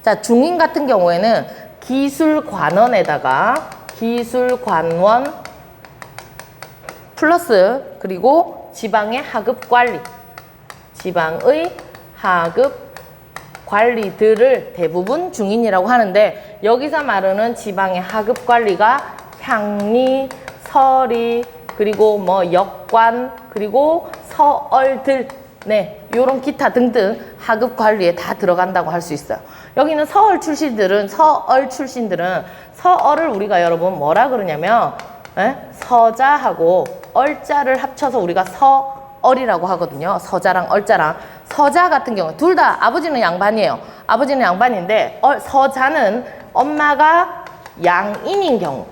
자, 중인 같은 경우에는 기술관원에다가 기술관원 플러스 그리고 지방의 하급관리, 지방의 하급관리들을 대부분 중인이라고 하는데, 여기서 말하는 지방의 하급관리가 향리, 서리, 그리고 뭐 역관, 그리고 서얼들, 네, 요런 기타 등등 하급 관리에 다 들어간다고 할 수 있어요. 여기는 서얼 출신들은 서얼을 우리가 여러분 뭐라 그러냐면 서자하고 얼자를 합쳐서 우리가 서얼이라고 하거든요. 서자랑 얼자랑. 서자 같은 경우 둘 다 아버지는 양반이에요. 아버지는 양반인데 서자는 엄마가 양인인 경우,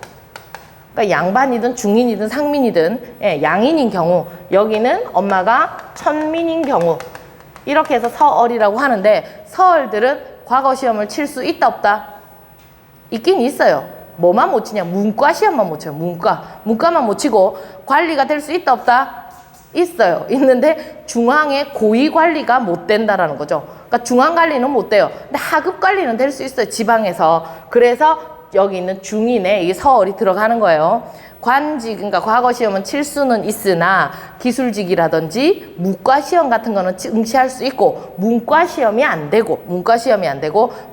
그러니까 양반이든 중인이든 상민이든 양인인 경우, 여기는 엄마가 천민인 경우, 이렇게 해서 서얼이라고 하는데, 서얼들은 과거 시험을 칠 수 있다 없다? 있긴 있어요. 뭐만 못 치냐? 문과 시험만 못 쳐요. 문과만 못 치고 관리가 될 수 있다 없다? 있어요. 있는데 중앙의 고위 관리가 못 된다라는 거죠. 그러니까 중앙 관리는 못 돼요. 근데 하급 관리는 될 수 있어요. 지방에서. 그래서 여기 있는 중인에 이 서얼이 들어가는 거예요. 관직, 그러니까 과거 시험은 칠 수는 있으나 기술직이라든지 문과 시험 같은 거는 응시할 수 있고, 문과 시험이 안 되고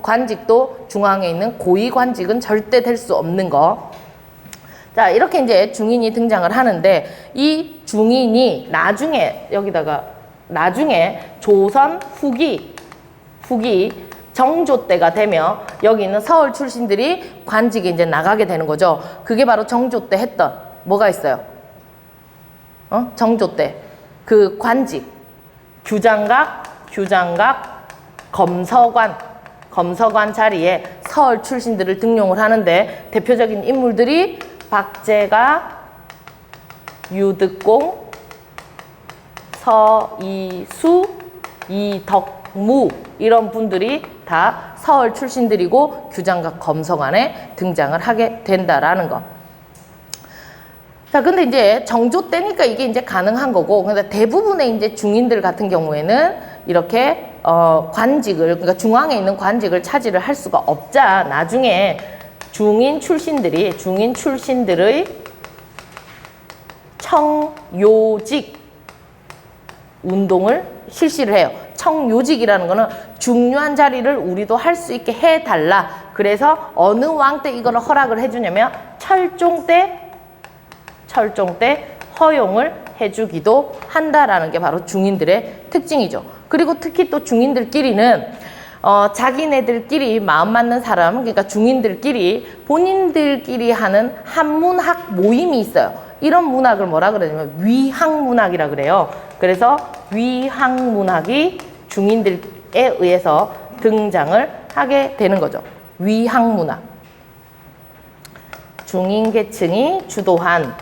관직도 중앙에 있는 고위 관직은 절대 될 수 없는 거. 자, 이렇게 이제 중인이 등장을 하는데, 이 중인이 나중에 조선 후기 정조 때가 되면 여기 있는 서울 출신들이 관직에 이제 나가게 되는 거죠. 그게 바로 정조 때 했던 뭐가 있어요? 정조 때 그 관직, 규장각, 검서관 자리에 서울 출신들을 등용을 하는데, 대표적인 인물들이 박제가, 유득공, 서이수, 이덕무, 이런 분들이 다 서울 출신들이고 규장각 검서관에 등장을 하게 된다라는 거. 자, 근데 이제 정조 때니까 이게 이제 가능한 거고, 근데 대부분의 이제 중인들 같은 경우에는 이렇게 관직을, 그러니까 중앙에 있는 관직을 차지를 할 수가 없자 나중에 중인 출신들의 청요직 운동을 실시를 해요. 청요직이라는 거는 중요한 자리를 우리도 할 수 있게 해달라. 그래서 어느 왕 때 이거를 허락을 해주냐면 철종 때 허용을 해주기도 한다라는 게 바로 중인들의 특징이죠. 그리고 특히 또 중인들끼리는 자기네들끼리 마음 맞는 사람, 그러니까 중인들끼리 본인들끼리 하는 한문학 모임이 있어요. 이런 문학을 뭐라 그러냐면 위학문학이라 그래요. 그래서 위학문학이 중인들에 의해서 등장을 하게 되는 거죠. 위학문학. 중인계층이 주도한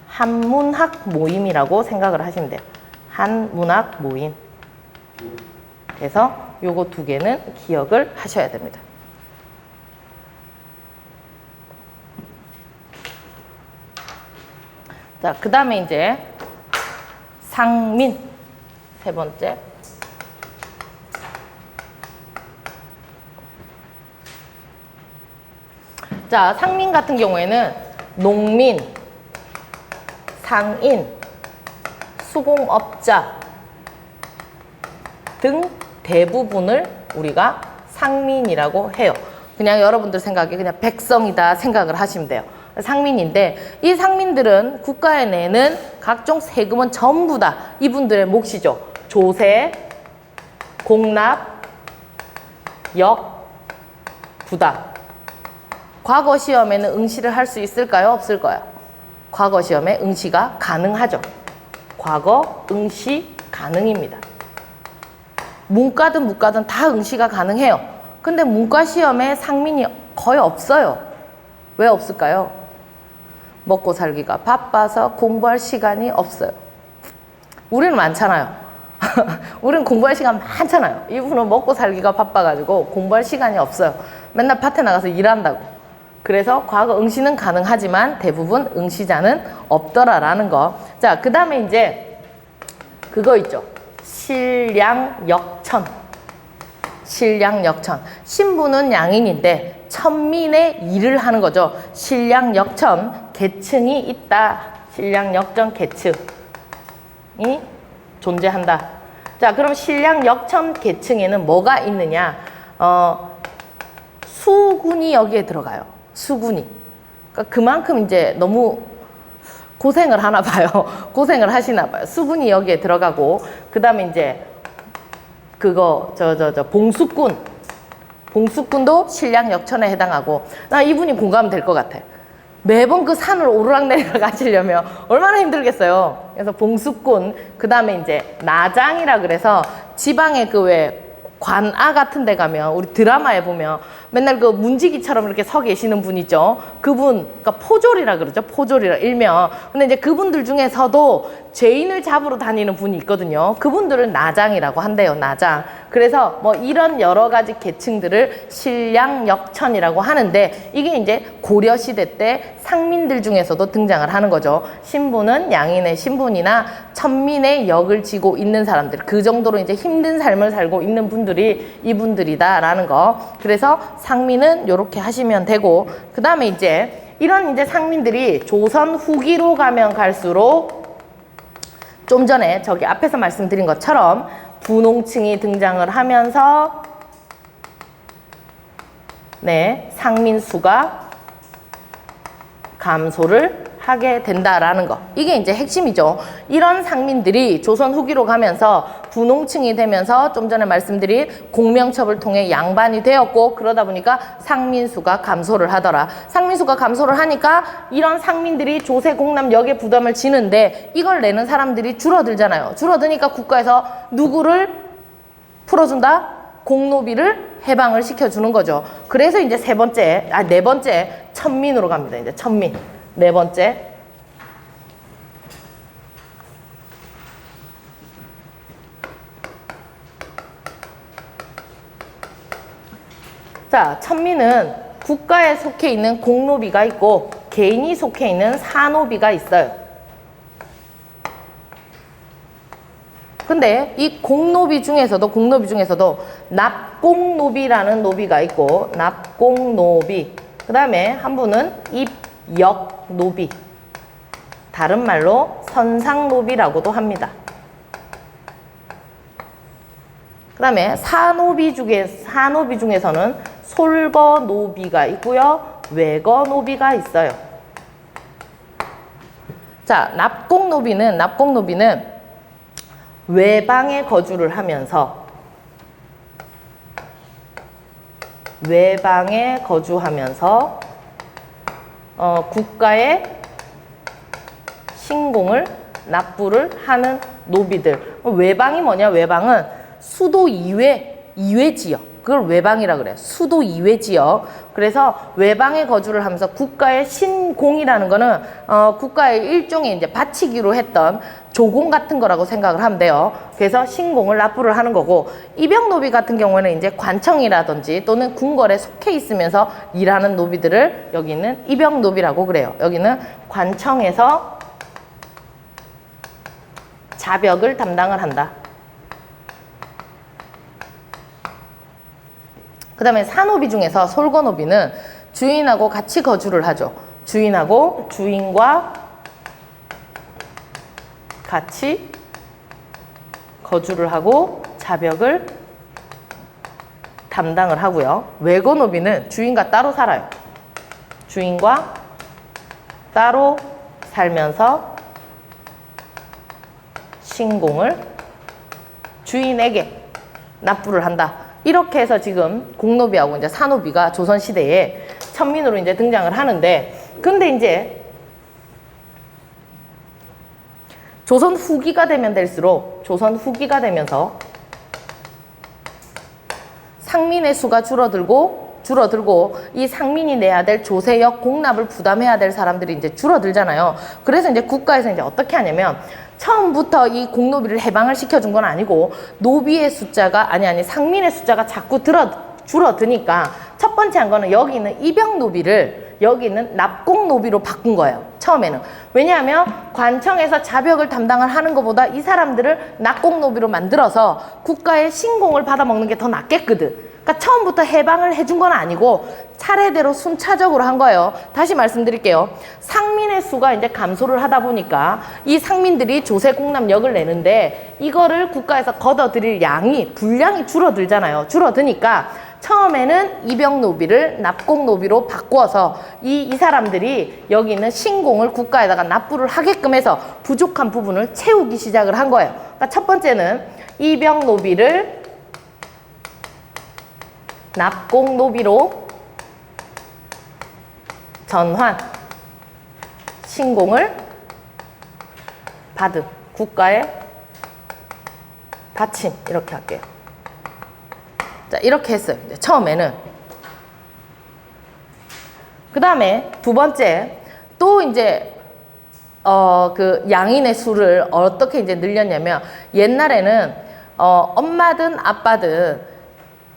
한문학 모임이라고 생각을 하시면 돼요. 한문학 모임. 그래서 요거 두 개는 기억을 하셔야 됩니다. 자, 그 다음에 이제 상민, 세 번째. 자, 상민 같은 경우에는 농민, 상인, 수공업자 등 대부분을 우리가 상민이라고 해요. 그냥 여러분들 생각에 그냥 백성이다 생각을 하시면 돼요. 상민인데, 이 상민들은 국가에 내는 각종 세금은 전부 다 이분들의 몫이죠. 조세, 공납, 역, 부담. 과거 시험에는 응시를 할 수 있을까요? 없을까요? 과거 시험에 응시가 가능하죠. 과거 응시 가능입니다. 문과든 무과든 다 응시가 가능해요. 근데 문과 시험에 상민이 거의 없어요. 왜 없을까요? 먹고 살기가 바빠서 공부할 시간이 없어요. 우리는 많잖아요. 우리는 공부할 시간 많잖아요. 이분은 먹고 살기가 바빠가지고 공부할 시간이 없어요. 맨날 밭에 나가서 일한다고. 그래서 과거 응시는 가능하지만 대부분 응시자는 없더라라는 거. 자, 그 다음에 이제 그거 있죠. 실량역천. 실량역천. 신부는 양인인데 천민의 일을 하는 거죠. 실량역천 계층이 있다. 실량역천 계층이 존재한다. 자, 그럼 실량역천 계층에는 뭐가 있느냐? 수군이 여기에 들어가요. 수군이. 그러니까 그만큼 이제 너무 고생을 하나 봐요. 고생을 하시나 봐요. 수군이 여기에 들어가고, 그 다음에 이제 그거 봉수꾼. 봉수꾼도 실량역천에 해당하고. 나 이분이 공감될 것 같아. 매번 그 산을 오르락내리락 가시려면 얼마나 힘들겠어요. 그래서 봉수꾼, 그 다음에 이제 나장이라 그래서 지방에 그 왜 관아 같은 데 가면 우리 드라마에 보면 맨날 그 문지기처럼 이렇게 서 계시는 분 있죠. 그분, 그러니까 포졸이라 그러죠. 포졸이라 일명. 근데 이제 그분들 중에서도 죄인을 잡으러 다니는 분이 있거든요. 그분들은 나장이라고 한대요. 나장. 그래서 뭐 이런 여러 가지 계층들을 실량역천이라고 하는데, 이게 이제 고려시대 때 상민들 중에서도 등장을 하는 거죠. 신부는 양인의 신분이나 천민의 역을 지고 있는 사람들, 그 정도로 이제 힘든 삶을 살고 있는 분들이 이분들이다라는 거. 그래서 상민은 요렇게 하시면 되고, 그 다음에 이제 이런 이제 상민들이 조선 후기로 가면 갈수록 좀 전에 저기 앞에서 말씀드린 것처럼 분홍층이 등장을 하면서 네, 상민수가 감소를 하게 된다라는 거. 이게 이제 핵심이죠. 이런 상민들이 조선 후기로 가면서 분홍층이 되면서 좀 전에 말씀드린 공명첩을 통해 양반이 되었고, 그러다 보니까 상민수가 감소를 하더라. 상민수가 감소를 하니까 이런 상민들이 조세 공납 역의 부담을 지는데 이걸 내는 사람들이 줄어들잖아요. 줄어드니까 국가에서 누구를 풀어준다? 공노비를 해방을 시켜주는 거죠. 그래서 이제 네 번째 천민으로 갑니다. 이제 천민. 네 번째. 자, 천민은 국가에 속해 있는 공노비가 있고 개인이 속해 있는 사노비가 있어요. 근데 이 공노비 중에서도 납공노비라는 노비가 있고, 납공노비. 그 다음에 한 분은 입역노비. 다른 말로 선상노비라고도 합니다. 그 다음에 사노비 중에서는 솔거노비가 있고요, 외거노비가 있어요. 자, 납공노비는 외방에 거주를 하면서 국가의 신공을 납부를 하는 노비들. 외방이 뭐냐? 외방은 수도 이외 지역. 그걸 외방이라 그래요. 수도 이외 지역. 그래서 외방에 거주를 하면서 국가의 신공이라는 거는 국가의 일종의 이제 바치기로 했던 조공 같은 거라고 생각을 하면 돼요. 그래서 신공을 납부를 하는 거고, 입역노비 같은 경우에는 이제 관청이라든지 또는 궁궐에 속해 있으면서 일하는 노비들을 여기는 입역노비라고 그래요. 여기는 관청에서 자벽을 담당을 한다. 그 다음에 사노비 중에서 솔거노비는 주인하고 같이 거주를 하죠. 주인과 같이 거주를 하고 자벽을 담당을 하고요. 외거노비는 주인과 따로 살아요. 주인과 따로 살면서 신공을 주인에게 납부를 한다. 이렇게 해서 지금 공노비하고 이제 사노비가 조선시대에 천민으로 이제 등장을 하는데, 근데 이제 조선 후기가 되면서 상민의 수가 줄어들고 이 상민이 내야 될 조세역 공납을 부담해야 될 사람들이 이제 줄어들잖아요. 그래서 이제 국가에서 이제 어떻게 하냐면, 처음부터 이 공노비를 해방을 시켜준 건 아니고, 노비의 숫자가 상민의 숫자가 자꾸 줄어드니까 첫 번째 한 거는 여기 있는 입역노비를 여기 있는 납공노비로 바꾼 거예요. 처음에는. 왜냐하면 관청에서 자벽을 담당을 하는 것보다 이 사람들을 낙공노비로 만들어서 국가의 신공을 받아먹는 게 더 낫겠거든. 그러니까 처음부터 해방을 해준 건 아니고 차례대로 순차적으로 한 거예요. 다시 말씀드릴게요. 상민의 수가 이제 감소를 하다 보니까 이 상민들이 조세공납력을 내는데 이거를 국가에서 걷어들일 양이 분량이 줄어들잖아요. 줄어드니까 처음에는 입영노비를 납공노비로 바꾸어서 이 사람들이 여기 있는 신공을 국가에다가 납부를 하게끔 해서 부족한 부분을 채우기 시작을 한 거예요. 그러니까 첫 번째는 입영노비를 납공노비로 전환, 신공을 받음, 국가에 바침 이렇게 할게요. 자, 이렇게 했어요. 이제 처음에는. 그 다음에 두 번째, 또 이제 그 양인의 수를 어떻게 이제 늘렸냐면 옛날에는 엄마든 아빠든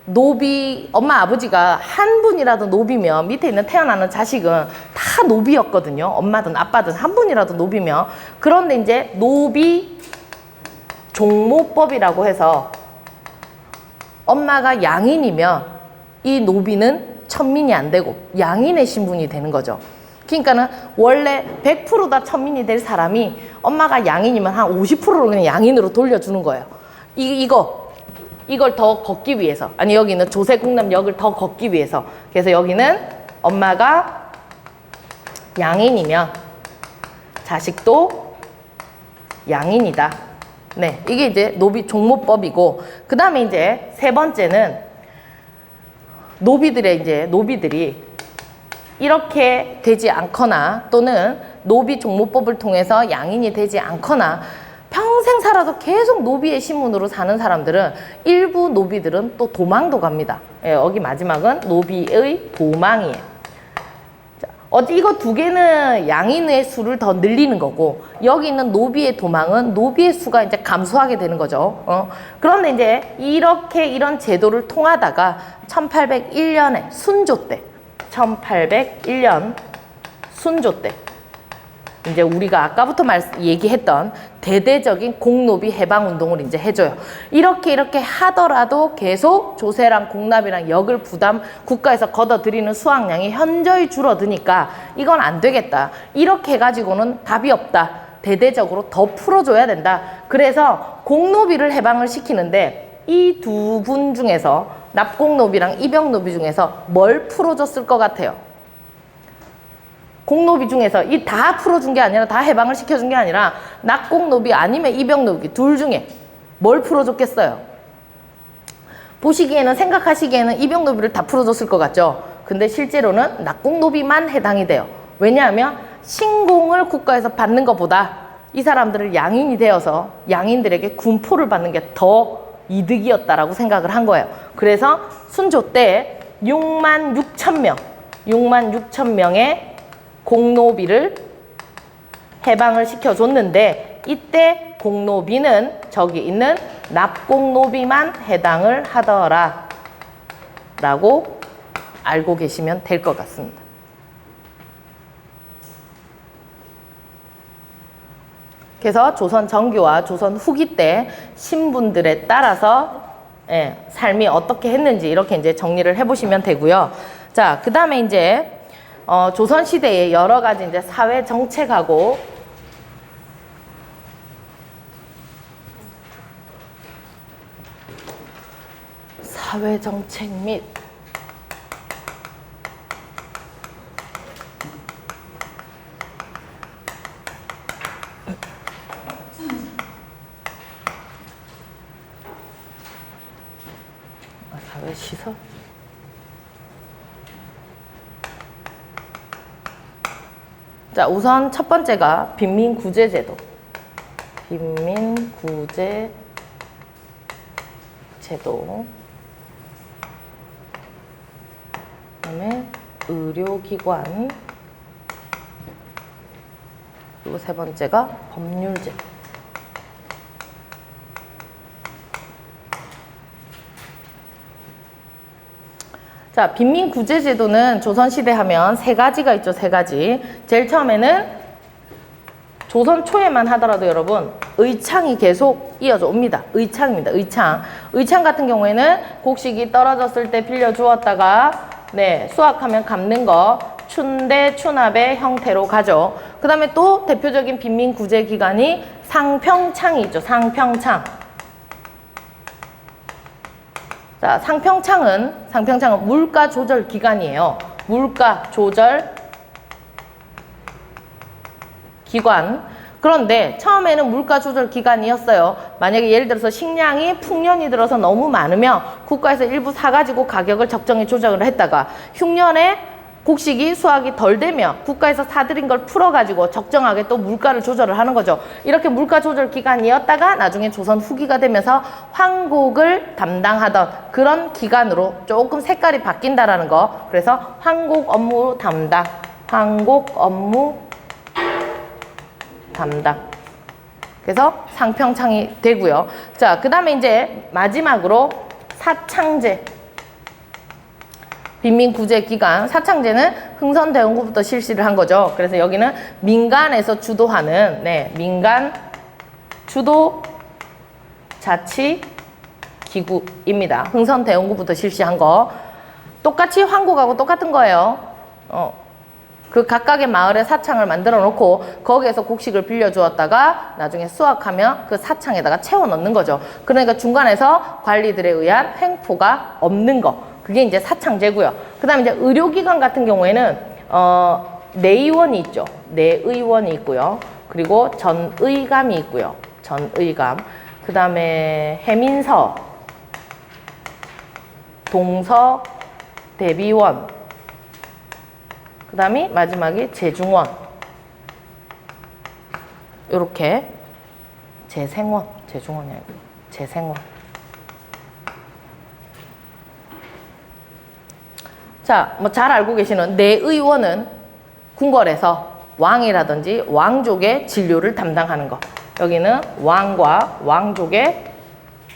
노비, 엄마 아버지가 한 분이라도 노비면 밑에 있는 태어나는 자식은 다 노비였거든요. 엄마든 아빠든 한 분이라도 노비면. 그런데 이제 노비 종모법이라고 해서 엄마가 양인이면 이 노비는 천민이 안 되고 양인의 신분이 되는 거죠. 그러니까는 원래 100% 다 천민이 될 사람이 엄마가 양인이면 한 50%를 그냥 양인으로 돌려주는 거예요. 이걸 더 걷기 위해서. 아니, 여기 있는 조세공납력을 더 걷기 위해서. 그래서 여기는 엄마가 양인이면 자식도 양인이다. 네, 이게 이제 노비 종모법이고, 그 다음에 이제 세 번째는 노비들이 이렇게 되지 않거나 또는 노비 종모법을 통해서 양인이 되지 않거나 평생 살아도 계속 노비의 신분으로 사는 사람들은 일부 노비들은 또 도망도 갑니다. 예, 여기 마지막은 노비의 도망이에요. 이거 두 개는 양인의 수를 더 늘리는 거고, 여기 있는 노비의 도망은 노비의 수가 이제 감소하게 되는 거죠. 그런데 이제 이런 제도를 통하다가 1801년에 순조 때, 1801년 순조 때, 이제 우리가 아까부터 얘기했던 대대적인 공노비 해방 운동을 이제 해줘요. 이렇게 하더라도 계속 조세랑 공납이랑 역을 국가에서 걷어들이는 수확량이 현저히 줄어드니까 이건 안 되겠다. 이렇게 해가지고는 답이 없다. 대대적으로 더 풀어줘야 된다. 그래서 공노비를 해방을 시키는데 이 두 분 중에서 납공노비랑 입영노비 중에서 뭘 풀어줬을 것 같아요? 공노비 중에서 이 다 풀어준 게 아니라, 다 해방을 시켜준 게 아니라 낙공노비 아니면 입영노비 둘 중에 뭘 풀어줬겠어요? 생각하시기에는 입영노비를 다 풀어줬을 것 같죠? 근데 실제로는 낙공노비만 해당이 돼요. 왜냐하면 신공을 국가에서 받는 것보다 이 사람들을 양인이 되어서 양인들에게 군포를 받는 게 더 이득이었다라고 생각을 한 거예요. 그래서 순조 때 66,000명의 공노비를 해방을 시켜줬는데, 이때 공노비는 저기 있는 납공노비만 해당을 하더라 라고 알고 계시면 될 것 같습니다. 그래서 조선 정규와 조선 후기 때 신분들에 따라서 삶이 어떻게 했는지 이렇게 이제 정리를 해보시면 되고요. 자, 그 다음에 이제 조선 시대의 여러 가지 이제 사회 정책하고 사회 정책 및 사회 시설. 자, 우선 첫 번째가 빈민구제제도. 빈민구제제도. 그다음에 의료기관. 그리고 세 번째가 법률제. 자, 빈민구제제도는 조선시대 하면 세 가지가 있죠, 세 가지. 제일 처음에는 조선 초에만 하더라도 여러분 의창이 계속 이어져 옵니다. 의창입니다. 의창. 의창 같은 경우에는 곡식이 떨어졌을 때 빌려 주었다가 네, 수확하면 갚는 거 춘대 추납의 형태로 가죠. 그 다음에 또 대표적인 빈민 구제 기간이 상평창이 있죠. 상평창. 자, 상평창은 물가 조절 기간이에요. 물가 조절 기관. 그런데 처음에는 물가 조절 기간이었어요. 만약에 예를 들어서 식량이 풍년이 들어서 너무 많으면 국가에서 일부 사가지고 가격을 적정히 조정을 했다가 흉년에 곡식이 수확이 덜 되면 국가에서 사들인 걸 풀어가지고 적정하게 또 물가를 조절을 하는 거죠. 이렇게 물가 조절 기간이었다가 나중에 조선 후기가 되면서 황곡을 담당하던 그런 기간으로 조금 색깔이 바뀐다라는 거. 그래서 황곡 업무 담당, 황곡 업무 담당. 그래서 상평창이 되고요. 자, 그 다음에 이제 마지막으로 사창제. 빈민구제 기간. 사창제는 흥선대원구부터 실시를 한 거죠. 그래서 여기는 민간에서 주도하는 네, 민간 주도 자치 기구입니다. 흥선대원구부터 실시한 거. 똑같이 황곡하고 똑같은 거예요. 그 각각의 마을에 사창을 만들어 놓고 거기에서 곡식을 빌려 주었다가 나중에 수확하면 그 사창에다가 채워 넣는 거죠. 그러니까 중간에서 관리들에 의한 횡포가 없는 거. 그게 이제 사창제고요. 그 다음에 이제 의료기관 같은 경우에는 내의원이 있죠. 내의원이 있고요. 그리고 전의감이 있고요. 전의감. 그 다음에 해민서, 동서 대비원. 그 다음에 마지막이 재중원. 요렇게 재생원, 재중원이 아니고 재생원. 자, 뭐 잘 알고 계시는 내의원은 궁궐에서 왕이라든지 왕족의 진료를 담당하는 거. 여기는 왕과 왕족의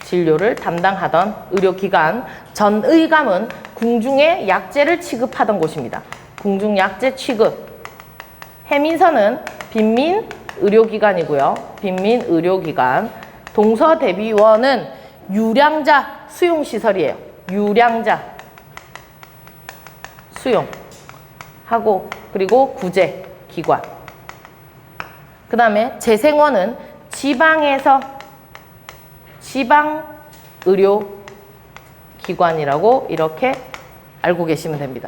진료를 담당하던 의료기관. 전의감은 궁중에 약재를 취급하던 곳입니다. 궁중 약재 취급. 해민서는 빈민 의료기관이고요. 빈민 의료기관. 동서대비원은 유량자 수용시설이에요. 유량자 수용하고 기고 구제 기관. 그 다음에 재생원은 지방에서 지방 의료 기관이라고 이렇게 알고 계시면 됩니다.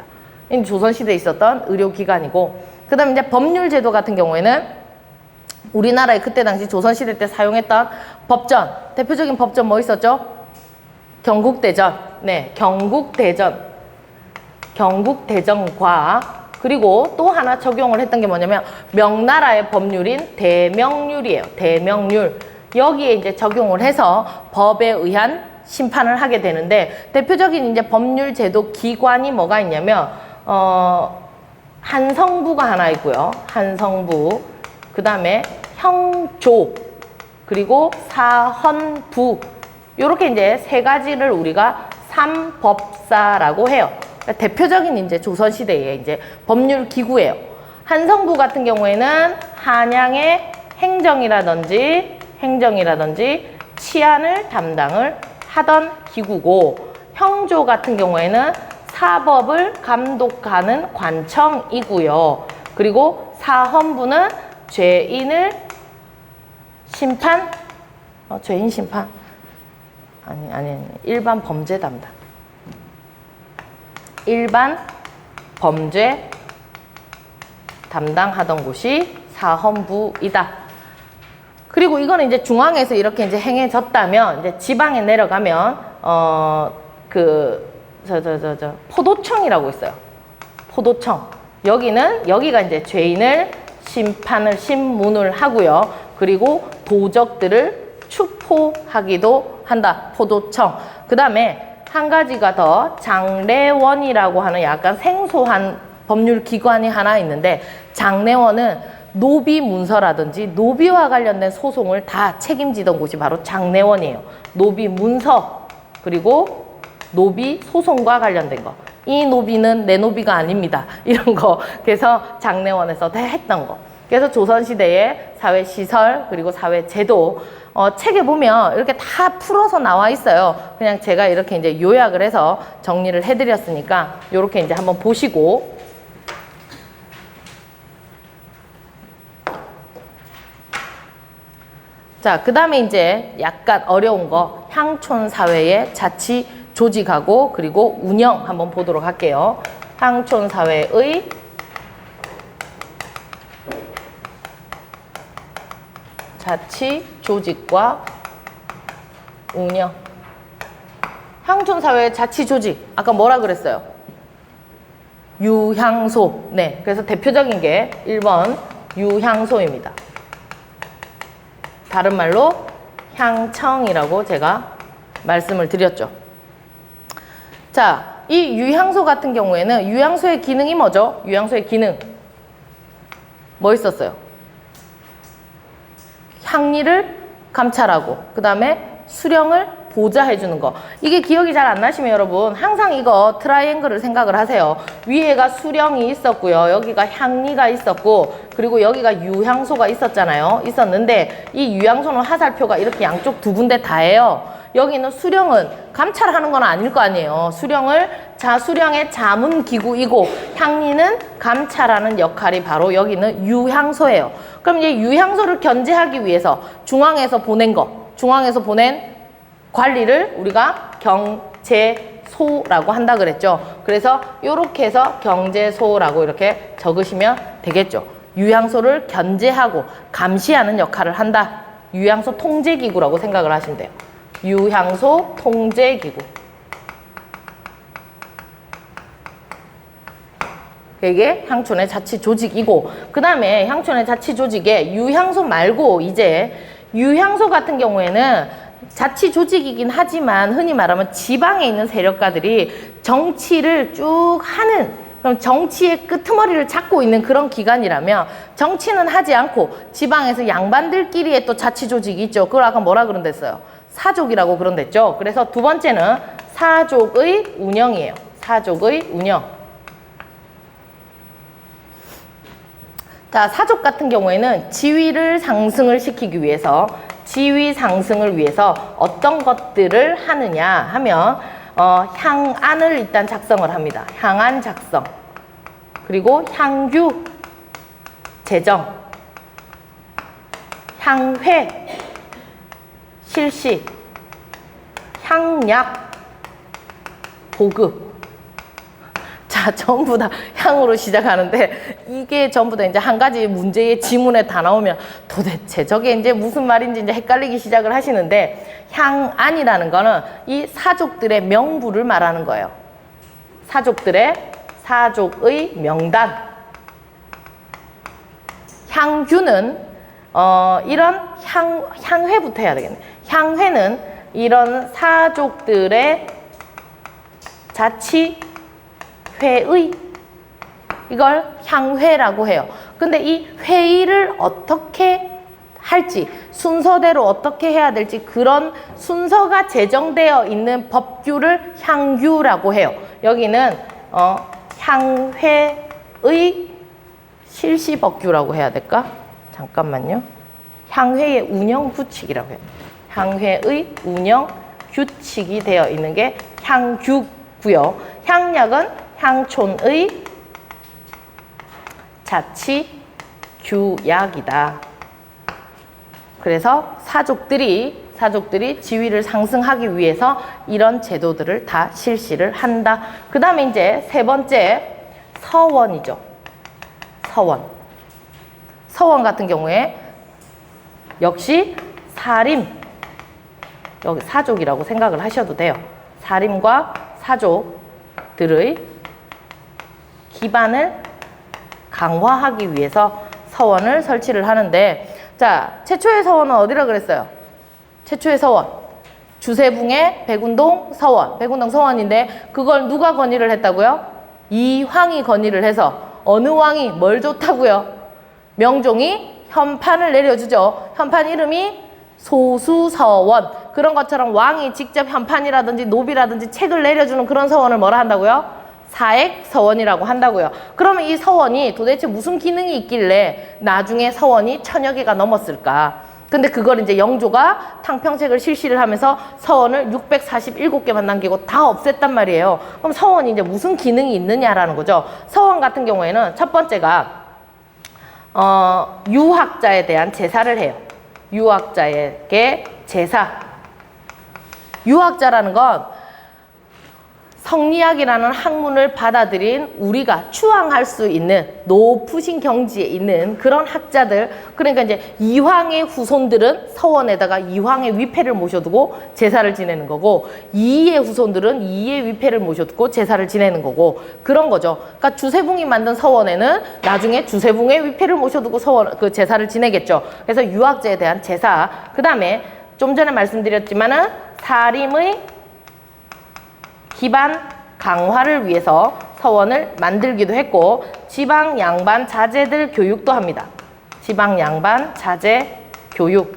조선시대에 있었던 의료기관이고, 그 다음에 이제 법률제도 같은 경우에는 우리나라에 그때 당시 조선시대 때 사용했던 법전, 대표적인 법전 뭐 있었죠? 경국대전. 네, 경국대전과 그리고 또 하나 적용을 했던 게 뭐냐면 명나라의 법률인 대명률이에요. 대명률. 여기에 이제 적용을 해서 법에 의한 심판을 하게 되는데, 대표적인 이제 법률제도 기관이 뭐가 있냐면 한성부가 하나 있고요. 한성부. 그 다음에 형조, 그리고 사헌부. 요렇게 이제 세 가지를 우리가 삼법사라고 해요. 그러니까 대표적인 이제 조선시대의 이제 법률 기구예요. 한성부 같은 경우에는 한양의 행정이라든지 치안을 담당을 하던 기구고, 형조 같은 경우에는 사법을 감독하는 관청이고요. 그리고 사헌부는 죄인을 심판, 죄인 심판? 아니, 일반 범죄 담당. 일반 범죄 담당하던 곳이 사헌부이다. 그리고 이거는 이제 중앙에서 이렇게 이제 행해졌다면, 이제 지방에 내려가면, 포도청이라고 있어요. 포도청. 여기가 이제 죄인을 심문을 하고요. 그리고 도적들을 추포하기도 한다. 포도청. 그 다음에 한 가지가 더, 장례원이라고 하는 약간 생소한 법률 기관이 하나 있는데, 장례원은 노비 문서라든지 노비와 관련된 소송을 다 책임지던 곳이 바로 장례원이에요. 노비 문서, 그리고 노비 소송과 관련된 거. 이 노비는 내 노비가 아닙니다. 이런 거. 그래서 장례원에서 다 했던 거. 그래서 조선시대의 사회 시설 그리고 사회 제도 책에 보면 이렇게 다 풀어서 나와 있어요. 그냥 제가 이렇게 이제 요약을 해서 정리를 해드렸으니까 이렇게 이제 한번 보시고 자, 그 다음에 이제 약간 어려운 거 향촌 사회의 자치 조직하고 그리고 운영 한번 보도록 할게요. 향촌 사회의 자치 조직과 운영. 향촌 사회의 자치 조직. 아까 뭐라 그랬어요? 유향소. 네. 그래서 대표적인 게 1번 유향소입니다. 다른 말로 향청이라고 제가 말씀을 드렸죠. 자, 이 유향소 같은 경우에는 유향소의 기능이 뭐죠? 유향소의 기능. 뭐 있었어요? 향리를 감찰하고 그 다음에 수령을 보좌해 주는 거. 이게 기억이 잘 안 나시면 여러분 항상 이거 트라이앵글을 생각을 하세요. 위에가 수령이 있었고요. 여기가 향리가 있었고 그리고 여기가 유향소가 있었잖아요. 있었는데 이 유향소는 화살표가 이렇게 양쪽 두 군데 다예요. 여기는 수령은 감찰하는 건 아닐 거 아니에요. 수령의 자문 기구이고 향리는 감찰하는 역할이 바로 여기는 유향소예요. 그럼 이제 유향소를 견제하기 위해서 중앙에서 보낸 관리를 우리가 경제소라고 한다 그랬죠. 그래서 이렇게 해서 경제소라고 이렇게 적으시면 되겠죠. 유향소를 견제하고 감시하는 역할을 한다. 유향소 통제기구라고 생각을 하시면 돼요. 유향소 통제기구. 이게 향촌의 자치 조직이고 그 다음에 향촌의 자치 조직에 유향소 말고 이제 유향소 같은 경우에는 자치 조직이긴 하지만 흔히 말하면 지방에 있는 세력가들이 정치를 쭉 하는 그럼 정치의 끄트머리를 잡고 있는 그런 기관이라면 정치는 하지 않고 지방에서 양반들끼리의 또 자치 조직이 있죠. 그걸 아까 뭐라 그런댔어요? 사족이라고 그런댔죠. 그래서 두 번째는 사족의 운영이에요. 사족의 운영. 자, 사족 같은 경우에는 지위 상승을 위해서 어떤 것들을 하느냐 하면 향안을 일단 작성을 합니다. 향안 작성. 그리고 향유 제정. 향회 실시. 향약 보급. 자, 전부 다 향으로 시작하는데 이게 전부 다 이제 한 가지 문제의 지문에 다 나오면 도대체 저게 이제 무슨 말인지 이제 헷갈리기 시작을 하시는데 향안이라는 거는 이 사족들의 명부를 말하는 거예요. 사족의 명단. 향규는 이런 향회부터 해야 되겠네. 향회는 이런 사족들의 자치 회의 이걸 향회라고 해요. 근데 이 회의를 어떻게 할지 순서대로 어떻게 해야 될지 그런 순서가 제정되어 있는 법규를 향규라고 해요. 여기는 향회의 실시법규라고 해야 될까? 잠깐만요. 향회의 운영 규칙이라고 해요. 향회의 운영 규칙이 되어 있는 게 향규고요. 향약은 향촌의 자치 규약이다. 그래서 사족들이 지위를 상승하기 위해서 이런 제도들을 다 실시를 한다. 그 다음에 이제 세 번째 서원이죠. 서원 같은 경우에 역시 사림, 여기 사족이라고 생각을 하셔도 돼요. 사림과 사족들의 기반을 강화하기 위해서 서원을 설치를 하는데 자, 최초의 서원은 어디라 그랬어요? 최초의 서원 주세붕의 백운동 서원인데 그걸 누가 건의를 했다고요? 이황이 건의를 해서 어느 왕이 뭘 좋다고요? 명종이 현판을 내려주죠. 현판 이름이 소수서원. 그런 것처럼 왕이 직접 현판이라든지 노비라든지 책을 내려주는 그런 서원을 뭐라 한다고요? 사액 서원이라고 한다고요. 그러면 이 서원이 도대체 무슨 기능이 있길래 나중에 서원이 1000여 개가 넘었을까? 근데 그걸 이제 영조가 탕평책을 실시를 하면서 서원을 647개만 남기고 다 없앴단 말이에요. 그럼 서원이 이제 무슨 기능이 있느냐라는 거죠. 서원 같은 경우에는 첫 번째가 유학자에 대한 제사를 해요. 유학자에게 제사. 유학자라는 건 성리학이라는 학문을 받아들인 우리가 추앙할 수 있는 높으신 경지에 있는 그런 학자들, 그러니까 이제 이황의 후손들은 서원에다가 이황의 위패를 모셔두고 제사를 지내는 거고, 이의 후손들은 이의 위패를 모셔두고 제사를 지내는 거고, 그런 거죠. 그러니까 주세붕이 만든 서원에는 나중에 주세붕의 위패를 모셔두고 서원 그 제사를 지내겠죠. 그래서 유학자에 대한 제사. 그 다음에 좀 전에 말씀드렸지만은 사림의 기반 강화를 위해서 서원을 만들기도 했고, 지방 양반 자제들 교육도 합니다. 지방 양반 자제 교육.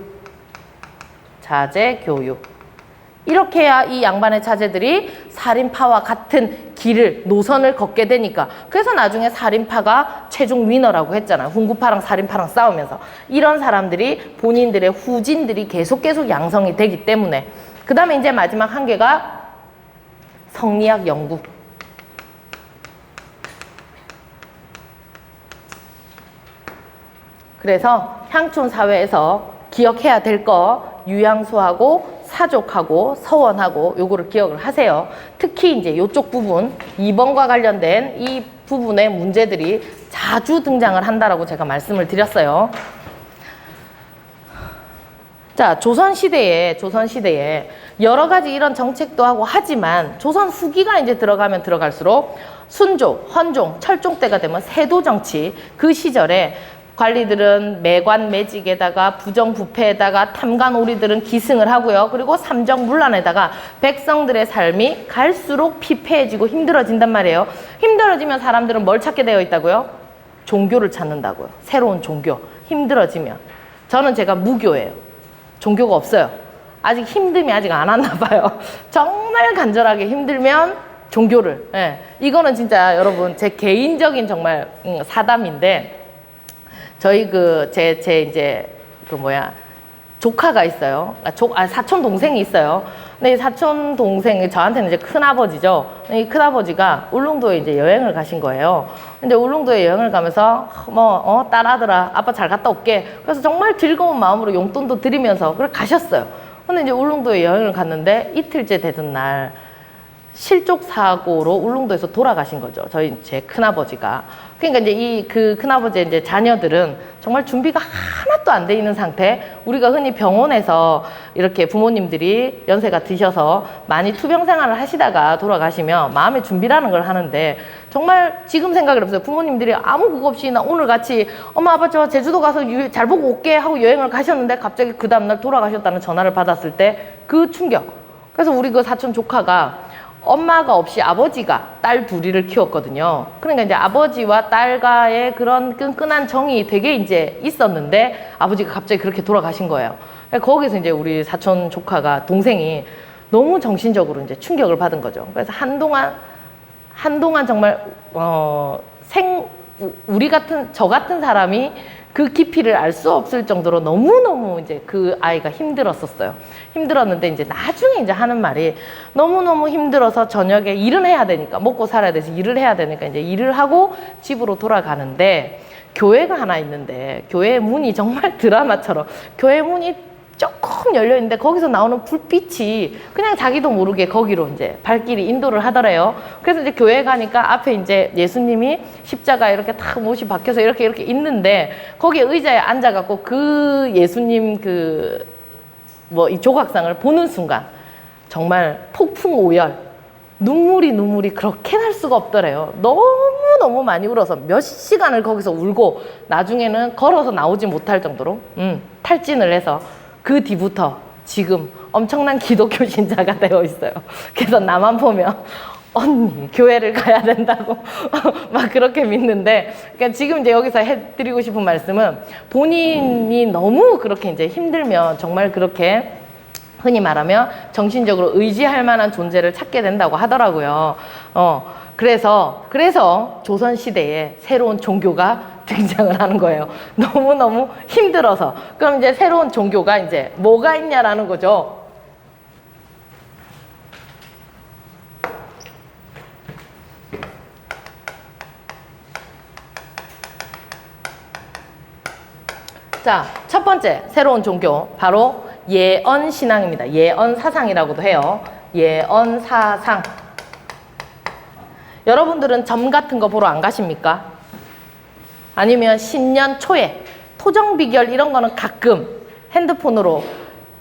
이렇게 해야 이 양반의 자제들이 살인파와 같은 길을, 노선을 걷게 되니까. 그래서 나중에 살인파가 최종 위너라고 했잖아요. 훈구파랑 살인파랑 싸우면서. 이런 사람들이 본인들의 후진들이 계속 양성이 되기 때문에. 그 다음에 이제 마지막 한 개가 성리학 연구. 그래서 향촌 사회에서 기억해야 될 거 유양수하고 사족하고 서원하고 요거를 기억을 하세요. 특히 이제 요쪽 부분 2번과 관련된 이 부분의 문제들이 자주 등장을 한다라고 제가 말씀을 드렸어요. 자, 조선시대에 여러 가지 이런 정책도 하고 하지만 조선 후기가 이제 들어가면 들어갈수록 순종, 헌종, 철종 때가 되면 세도 정치, 그 시절에 관리들은 매관 매직에다가 부정부패에다가 탐관오리들은 기승을 하고요. 그리고 삼정문란에다가 백성들의 삶이 갈수록 피폐해지고 힘들어진단 말이에요. 힘들어지면 사람들은 뭘 찾게 되어 있다고요? 종교를 찾는다고요. 새로운 종교. 힘들어지면. 저는 제가 무교예요. 종교가 없어요. 아직 힘듦이 아직 안 왔나 봐요. 정말 간절하게 힘들면 종교를. 예. 이거는 진짜 여러분 제 개인적인 정말 사담인데, 저희 이제 조카가 있어요. 사촌 동생이 있어요. 근데 이 사촌 동생이 저한테는 이제 큰아버지죠. 이 큰아버지가 울릉도에 이제 여행을 가신 거예요. 근데 울릉도에 여행을 가면서 딸아들아 아빠 잘 갔다 올게. 그래서 정말 즐거운 마음으로 용돈도 드리면서 그래 가셨어요. 근데 이제 울릉도에 여행을 갔는데 이틀째 되던 날 실족 사고로 울릉도에서 돌아가신 거죠. 제 큰아버지가. 그러니까 이제 그 큰아버지의 이제 자녀들은 정말 준비가 하나도 안 돼 있는 상태. 우리가 흔히 병원에서 이렇게 부모님들이 연세가 드셔서 많이 투병 생활을 하시다가 돌아가시면 마음의 준비라는 걸 하는데, 정말 지금 생각을 해보세요. 부모님들이 아무 그거 없이 나 오늘 같이 엄마 아빠 저 제주도 가서 잘 보고 올게 하고 여행을 가셨는데 갑자기 그 다음날 돌아가셨다는 전화를 받았을 때 그 충격. 그래서 우리 그 사촌 조카가 엄마가 없이 아버지가 딸 둘이를 키웠거든요. 그러니까 이제 아버지와 딸과의 그런 끈끈한 정이 되게 이제 있었는데 아버지가 갑자기 그렇게 돌아가신 거예요. 거기서 이제 우리 사촌 조카가, 동생이 너무 정신적으로 이제 충격을 받은 거죠. 그래서 한동안 정말 저 같은 사람이 그 깊이를 알 수 없을 정도로 너무너무 이제 그 아이가 힘들었었어요. 힘들었는데 이제 나중에 이제 하는 말이, 너무너무 힘들어서 저녁에 일은 해야 되니까, 먹고 살아야 돼서 일을 해야 되니까 이제 일을 하고 집으로 돌아가는데 교회가 하나 있는데 교회 문이 정말 드라마처럼 교회 문이 조금 열려있는데 거기서 나오는 불빛이 그냥 자기도 모르게 거기로 이제 발길이 인도를 하더래요. 그래서 이제 교회 가니까 앞에 이제 예수님이 십자가에 이렇게 탁 못이 박혀서 이렇게 있는데 거기에 의자에 앉아갖고 그 예수님 이 조각상을 보는 순간 정말 폭풍 오열, 눈물이 그렇게 날 수가 없더래요. 너무 많이 울어서 몇 시간을 거기서 울고 나중에는 걸어서 나오지 못할 정도로 탈진을 해서 그 뒤부터 지금 엄청난 기독교 신자가 되어 있어요. 그래서 나만 보면 언니 교회를 가야 된다고 막 그렇게 믿는데, 그러니까 지금 이제 여기서 해드리고 싶은 말씀은, 본인이 너무 그렇게 이제 힘들면 정말 그렇게 흔히 말하면 정신적으로 의지할 만한 존재를 찾게 된다고 하더라고요. 그래서 조선시대에 새로운 종교가 등장을 하는 거예요. 너무너무 힘들어서. 그럼 이제 새로운 종교가 이제 뭐가 있냐라는 거죠. 자, 첫 번째 새로운 종교 바로 예언신앙입니다. 예언사상이라고도 해요. 예언사상. 여러분들은 점 같은 거 보러 안 가십니까? 아니면 신년 초에 토정비결 이런 거는 가끔 핸드폰으로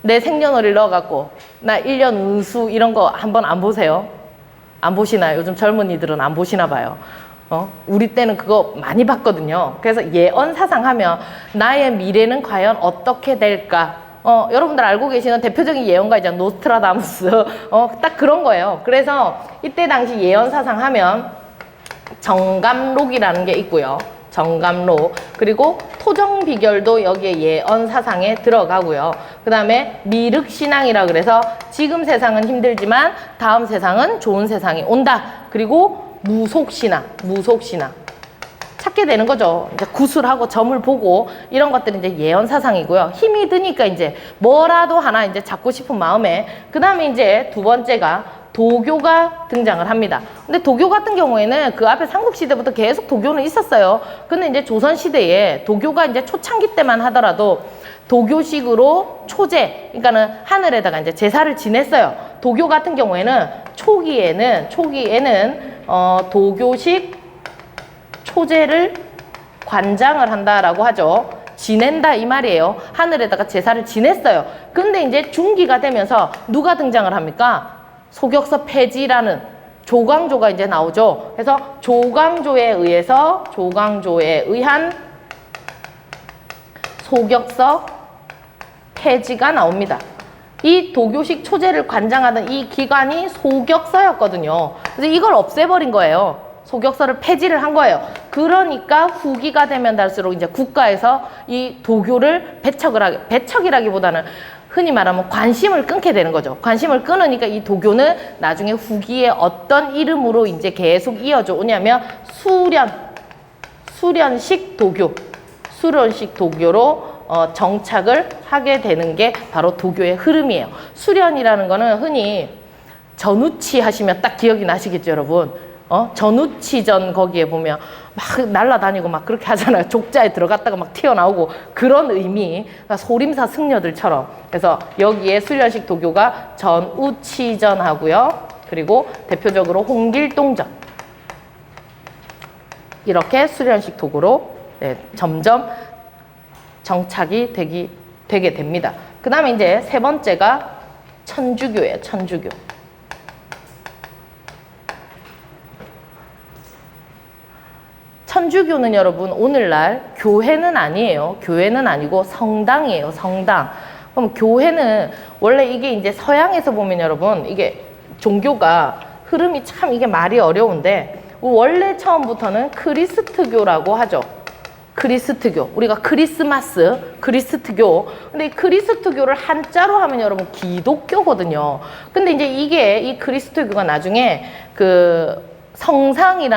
내 생년월일 넣어갖고 나 1년 운수 이런 거 한번 안 보세요? 안 보시나요? 요즘 젊은이들은 안 보시나 봐요. 우리 때는 그거 많이 봤거든요. 그래서 예언사상 하면 나의 미래는 과연 어떻게 될까? 여러분들 알고 계시는 대표적인 예언가이죠. 노스트라다무스. 딱 그런 거예요. 그래서 이때 당시 예언사상 하면 정감록이라는 게 있고요. 정감록. 그리고 토정비결도 여기에 예언사상에 들어가고요. 그 다음에 미륵신앙이라 그래서 지금 세상은 힘들지만 다음 세상은 좋은 세상이 온다. 그리고 무속신앙. 찾게 되는 거죠. 이제 구슬하고 점을 보고 이런 것들이 이제 예언사상이고요. 힘이 드니까 이제 뭐라도 하나 이제 잡고 싶은 마음에 그 다음에 이제 두 번째가 도교가 등장을 합니다. 근데 도교 같은 경우에는 그 앞에 삼국시대부터 계속 도교는 있었어요. 근데 이제 조선시대에 도교가 이제 초창기 때만 하더라도 도교식으로 초제, 그러니까는 하늘에다가 이제 제사를 지냈어요. 도교 같은 경우에는 초기에는 도교식 초제를 관장을 한다라고 하죠. 지낸다 이 말이에요. 하늘에다가 제사를 지냈어요. 근데 이제 중기가 되면서 누가 등장을 합니까? 소격서 폐지라는 조광조가 이제 나오죠. 그래서 조광조에 의한 소격서 폐지가 나옵니다. 이 도교식 초제를 관장하던 이 기관이 소격서였거든요. 그래서 이걸 없애버린 거예요. 소격서를 폐지를 한 거예요. 그러니까 후기가 되면 갈수록 이제 국가에서 이 도교를 배척이라기보다는 흔히 말하면 관심을 끊게 되는 거죠. 관심을 끊으니까 이 도교는 나중에 후기에 어떤 이름으로 이제 계속 이어져 오냐면 수련식 도교로 정착을 하게 되는 게 바로 도교의 흐름이에요. 수련이라는 거는 흔히 전우치 하시면 딱 기억이 나시겠죠, 여러분? 전우치전 거기에 보면 막 날아다니고 막 그렇게 하잖아요. 족자에 들어갔다가 막 튀어나오고 그런 의미. 그러니까 소림사 승려들처럼. 그래서 여기에 수련식 도교가 전우치전 하고요. 그리고 대표적으로 홍길동전. 이렇게 수련식 도교로 점점 정착이 되게 됩니다. 그 다음에 이제 세 번째가 천주교예요. 천주교. 천주교는 여러분 오늘날 교회는 아니에요. 교회는 아니고 성당이에요. 성당. 그럼 교회는 원래 이게 이제 서양에서 보면 여러분 이게 종교가 흐름이 참 이게 말이 어려운데 원래 처음부터는 크리스트교라고 하죠. 크리스트교. 우리가 크리스마스, 크리스트교. 근데 이 크리스트교를 한자로 하면 여러분 기독교거든요. 근데 이제 이게 이 크리스트교가 나중에 성상이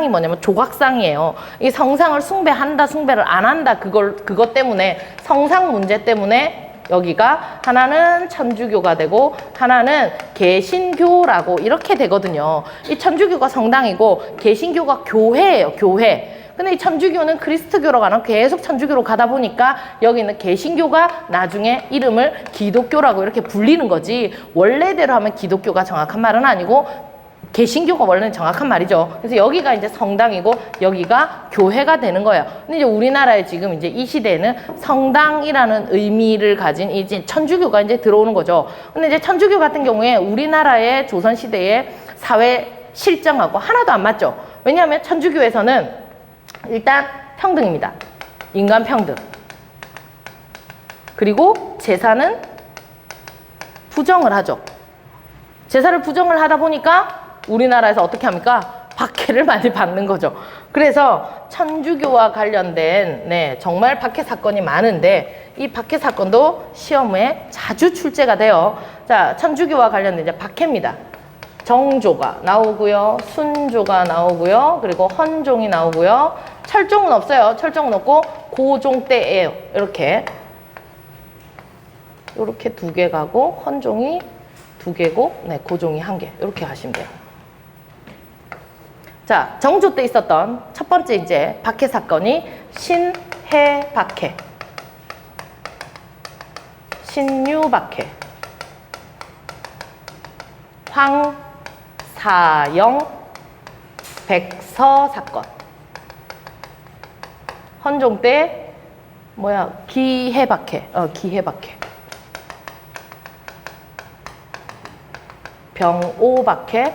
뭐냐면 조각상이에요. 이 성상을 숭배한다, 숭배를 안 한다, 그것 때문에, 성상 문제 때문에 여기가 하나는 천주교가 되고 하나는 개신교라고 이렇게 되거든요. 이 천주교가 성당이고 개신교가 교회예요, 교회. 근데 이 천주교는 크리스트교로 가는 계속 천주교로 가다 보니까 여기 있는 개신교가 나중에 이름을 기독교라고 이렇게 불리는 거지 원래대로 하면 기독교가 정확한 말은 아니고 개신교가 원래는 정확한 말이죠. 그래서 여기가 이제 성당이고 여기가 교회가 되는 거예요. 근데 이제 우리나라에 지금 이제 이 시대에는 성당이라는 의미를 가진 이제 천주교가 이제 들어오는 거죠. 근데 이제 천주교 같은 경우에 우리나라의 조선시대의 사회 실정하고 하나도 안 맞죠. 왜냐하면 천주교에서는 일단 평등입니다. 인간 평등. 그리고 제사는 부정을 하죠. 제사를 부정을 하다 보니까 우리나라에서 어떻게 합니까? 박해를 많이 받는 거죠. 그래서 천주교와 관련된 정말 박해 사건이 많은데 이 박해 사건도 시험에 자주 출제가 돼요. 자, 천주교와 관련된 이제 박해입니다. 정조가 나오고요. 순조가 나오고요. 그리고 헌종이 나오고요. 철종은 없어요. 철종은 없고 고종 때예요. 이렇게 두 개 가고 헌종이 두 개고 네, 고종이 한 개. 이렇게 하시면 돼요. 자, 정조 때 있었던 첫 번째 이제 박해 사건이 신해박해, 신유박해, 황사영 백서 사건. 헌종 때 기해박해, 기해박해, 병오박해,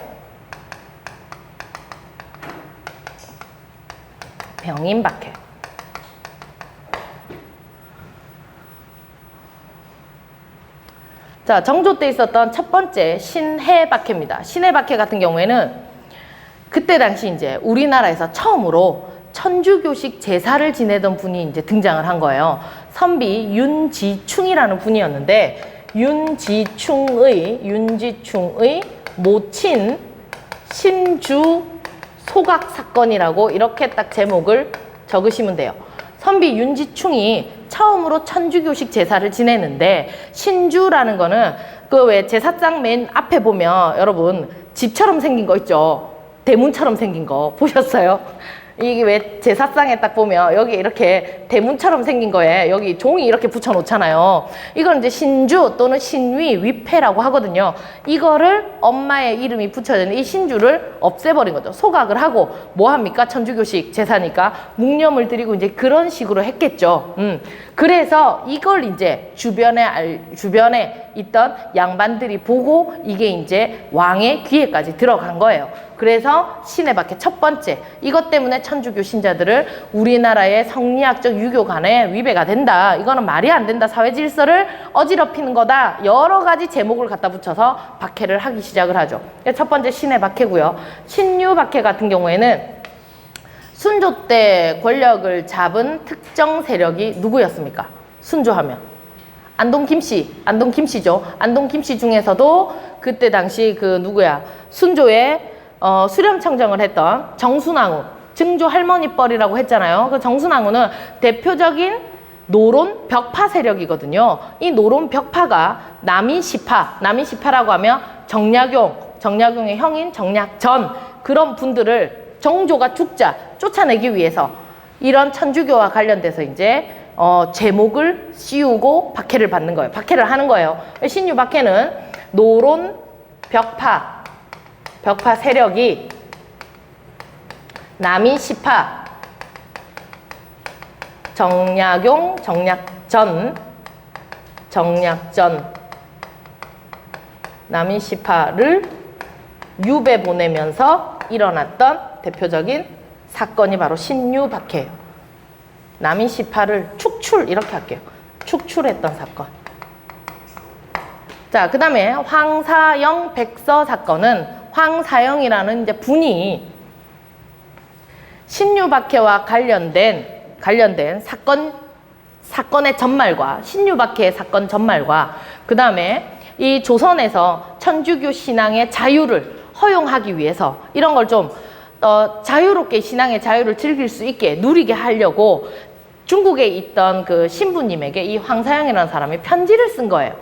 병인박해. 자, 정조 때 있었던 첫 번째 신해박해입니다. 신해박해 같은 경우에는 그때 당시 이제 우리나라에서 처음으로 천주교식 제사를 지내던 분이 이제 등장을 한 거예요. 선비 윤지충이라는 분이었는데 윤지충의 모친 신주 소각 사건이라고 이렇게 딱 제목을 적으시면 돼요. 선비 윤지충이 처음으로 천주교식 제사를 지내는데 신주라는 거는 그 왜 제사장 맨 앞에 보면 여러분 집처럼 생긴 거 있죠? 대문처럼 생긴 거 보셨어요? 이게 왜 제사상에 딱 보면 여기 이렇게 대문처럼 생긴 거에 여기 종이 이렇게 붙여 놓잖아요. 이건 이제 신주 또는 신위, 위패라고 하거든요. 이거를 엄마의 이름이 붙여져 있는 이 신주를 없애버린 거죠. 소각을 하고 뭐 합니까? 천주교식 제사니까 묵념을 드리고 이제 그런 식으로 했겠죠. 그래서 이걸 이제 주변에 있던 양반들이 보고 이게 이제 왕의 귀에까지 들어간 거예요. 그래서 신해박해 첫 번째, 이것 때문에 천주교 신자들을 우리나라의 성리학적 유교관에 위배가 된다, 이거는 말이 안 된다, 사회 질서를 어지럽히는 거다, 여러 가지 제목을 갖다 붙여서 박해를 하기 시작을 하죠. 첫 번째 신해박해고요. 신유박해 같은 경우에는 순조 때 권력을 잡은 특정 세력이 누구였습니까? 순조하면 안동 김씨죠. 안동 김씨 중에서도 그때 당시 그 누구야? 순조의 수렴청정을 했던 정순왕후, 증조 할머니뻘이라고 했잖아요. 그 정순왕후는 대표적인 노론 벽파 세력이거든요. 이 노론 벽파가 남인시파라고 하면 정약용의 형인 정약전, 그런 분들을 정조가 쫓아내기 위해서 이런 천주교와 관련돼서 이제 제목을 씌우고 박해를 받는 거예요. 박해를 하는 거예요. 신유 박해는 노론 벽파 세력이 남인시파, 정약전, 남인시파를 유배 보내면서 일어났던 대표적인 사건이 바로 신유박해예요. 남인시파를 이렇게 할게요. 축출했던 사건. 자, 그 다음에 황사영 백서 사건은 황사영이라는 이제 분이 신유박해와 관련된 사건의 전말과 신유박해의 사건 전말과 그 다음에 이 조선에서 천주교 신앙의 자유를 허용하기 위해서 이런 걸 좀 자유롭게 신앙의 자유를 즐길 수 있게 누리게 하려고 중국에 있던 그 신부님에게 이 황사영이라는 사람이 편지를 쓴 거예요.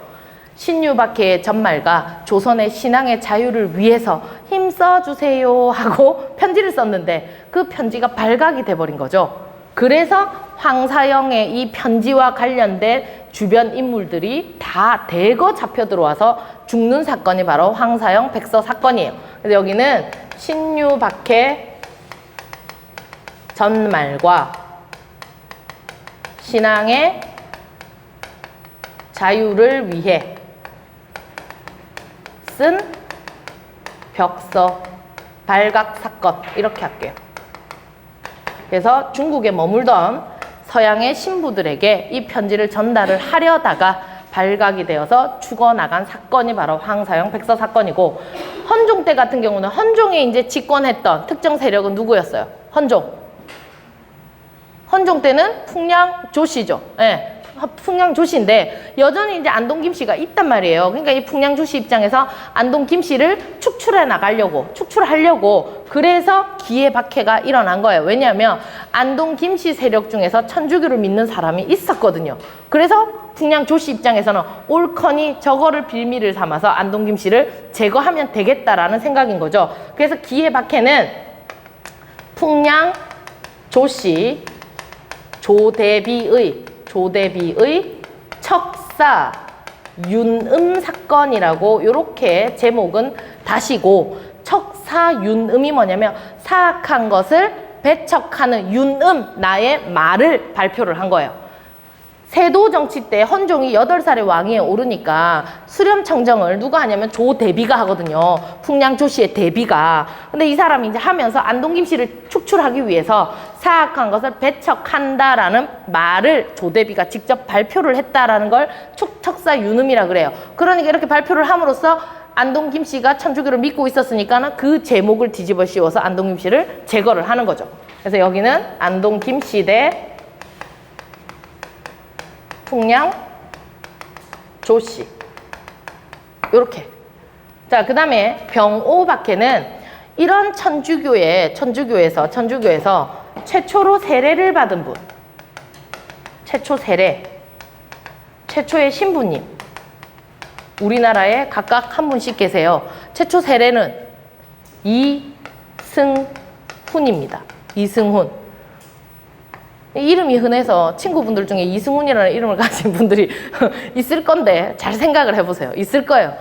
신유박해의 전말과 조선의 신앙의 자유를 위해서 힘써주세요 하고 편지를 썼는데 그 편지가 발각이 돼버린 거죠. 그래서 황사영의 이 편지와 관련된 주변 인물들이 다 대거 잡혀 들어와서 죽는 사건이 바로 황사영 백서 사건이에요. 그래서 여기는 신유박해 전말과 신앙의 자유를 위해 쓴 벽서 발각 사건, 이렇게 할게요. 그래서 중국에 머물던 서양의 신부들에게 이 편지를 전달을 하려다가 발각이 되어서 죽어나간 사건이 바로 황사영 백서 사건이고, 헌종 때 같은 경우는 헌종에 이제 집권했던 특정 세력은 누구였어요? 헌종 때는 풍량 조씨죠. 예. 풍량 조씨인데 여전히 이제 안동 김씨가 있단 말이에요. 그러니까 이 풍량 조씨 입장에서 안동 김씨를 축출하려고 그래서 기해박해가 일어난 거예요. 왜냐하면 안동 김씨 세력 중에서 천주교를 믿는 사람이 있었거든요. 그래서 풍량 조씨 입장에서는 옳거니 저거를 빌미를 삼아서 안동 김씨를 제거하면 되겠다라는 생각인 거죠. 그래서 기해박해는 풍량 조씨 조대비의 척사 윤음 사건이라고 요렇게 제목은 다시고, 척사 윤음이 뭐냐면 사악한 것을 배척하는 윤음, 나의 말을 발표를 한 거예요. 세도 정치 때 헌종이 8살의 왕위에 오르니까 수렴청정을 누가 하냐면 조대비가 하거든요. 풍량 조씨의 대비가. 근데 이 사람이 이제 하면서 안동 김씨를 축출하기 위해서 사악한 것을 배척한다라는 말을 조대비가 직접 발표를 했다라는 걸 척사 윤음이라 그래요. 그러니까 이렇게 발표를 함으로써 안동 김씨가 천주교를 믿고 있었으니까 그 제목을 뒤집어 씌워서 안동 김씨를 제거를 하는 거죠. 그래서 여기는 안동 김씨 대 풍량 조씨 요렇게. 자, 그 다음에 병오박해는 이런 천주교에서 최초로 세례를 받은 분, 최초의 신부님, 우리나라에 각각 한 분씩 계세요. 최초 세례는 이승훈입니다. 이승훈. 이름이 흔해서 친구분들 중에 이승훈이라는 이름을 가진 분들이 있을 건데 잘 생각을 해보세요. 있을 거예요.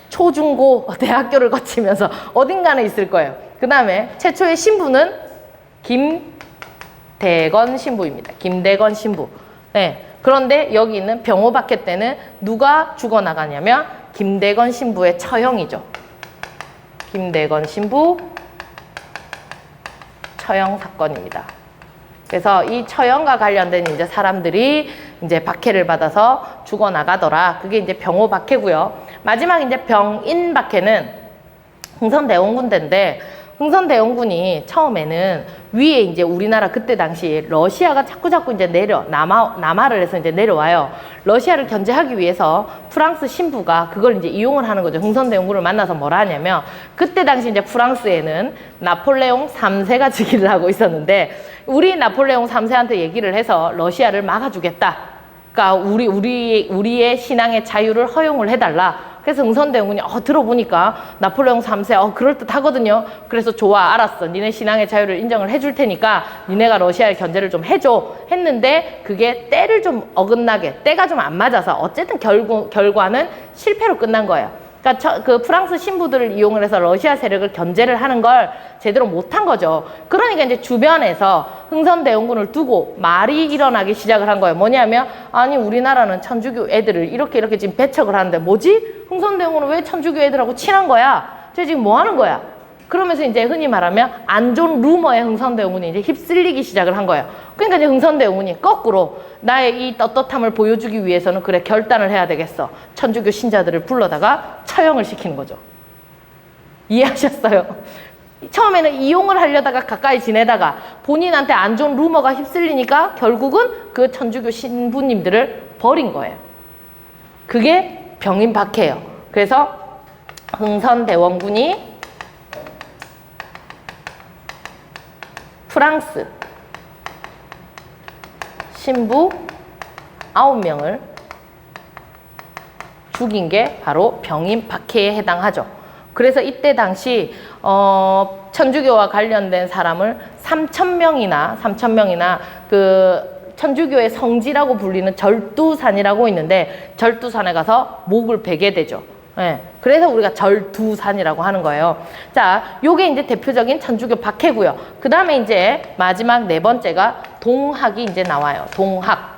초중고 대학교를 거치면서 어딘가는 있을 거예요. 그 다음에 최초의 신부는 김대건 신부입니다. 김대건 신부. 네. 그런데 여기 있는 병오박해 때는 누가 죽어나가냐면 김대건 신부의 처형이죠. 김대건 신부 처형 사건입니다. 그래서 이 처형과 관련된 이제 사람들이 이제 박해를 받아서 죽어나가더라. 그게 이제 병오박해고요. 마지막 이제 병인박해는 흥선대원군대인데, 흥선대원군이 처음에는 위에 이제 우리나라 그때 당시 러시아가 자꾸 이제 남하를 해서 이제 내려와요. 러시아를 견제하기 위해서 프랑스 신부가 그걸 이제 이용을 하는 거죠. 흥선대원군을 만나서 뭐라 하냐면, 그때 당시 이제 프랑스에는 나폴레옹 3세가 즉위를 하고 있었는데, 우리 나폴레옹 3세한테 얘기를 해서 러시아를 막아주겠다. 그러니까 우리의 신앙의 자유를 허용을 해달라. 그래서 흥선대원군이 들어보니까 나폴레옹 3세 그럴듯하거든요. 그래서 좋아, 알았어, 니네 신앙의 자유를 인정을 해줄 테니까 니네가 러시아의 견제를 좀 해줘 했는데, 그게 때를 좀 어긋나게, 때가 좀 안 맞아서 어쨌든 결과는 실패로 끝난 거예요. 그러니까 그 프랑스 신부들을 이용을 해서 러시아 세력을 견제를 하는 걸 제대로 못한 거죠. 그러니까 이제 주변에서 흥선대원군을 두고 말이 일어나기 시작을 한 거예요. 뭐냐면, 아니 우리나라는 천주교 애들을 이렇게 지금 배척을 하는데 뭐지? 흥선대원군은 왜 천주교 애들하고 친한 거야? 쟤 지금 뭐 하는 거야? 그러면서 이제 흔히 말하면 안 좋은 루머에 흥선대원군이 이제 휩쓸리기 시작을 한 거예요. 그러니까 이제 흥선대원군이 거꾸로 나의 이 떳떳함을 보여주기 위해서는 그래, 결단을 해야 되겠어. 천주교 신자들을 불러다가 처형을 시키는 거죠. 이해하셨어요? 처음에는 이용을 하려다가 가까이 지내다가 본인한테 안 좋은 루머가 휩쓸리니까 결국은 그 천주교 신부님들을 버린 거예요. 그게 병인박해예요. 그래서 흥선대원군이 프랑스 신부 9명을 죽인 게 바로 병인박해에 해당하죠. 그래서 이때 당시 천주교와 관련된 사람을 3,000명이나 그 천주교의 성지라고 불리는 절두산이라고 있는데, 절두산에 가서 목을 베게 되죠. 네. 그래서 우리가 절두산이라고 하는 거예요. 자, 요게 이제 대표적인 천주교 박해고요. 그 다음에 이제 마지막 4번째가 동학이 이제 나와요. 동학.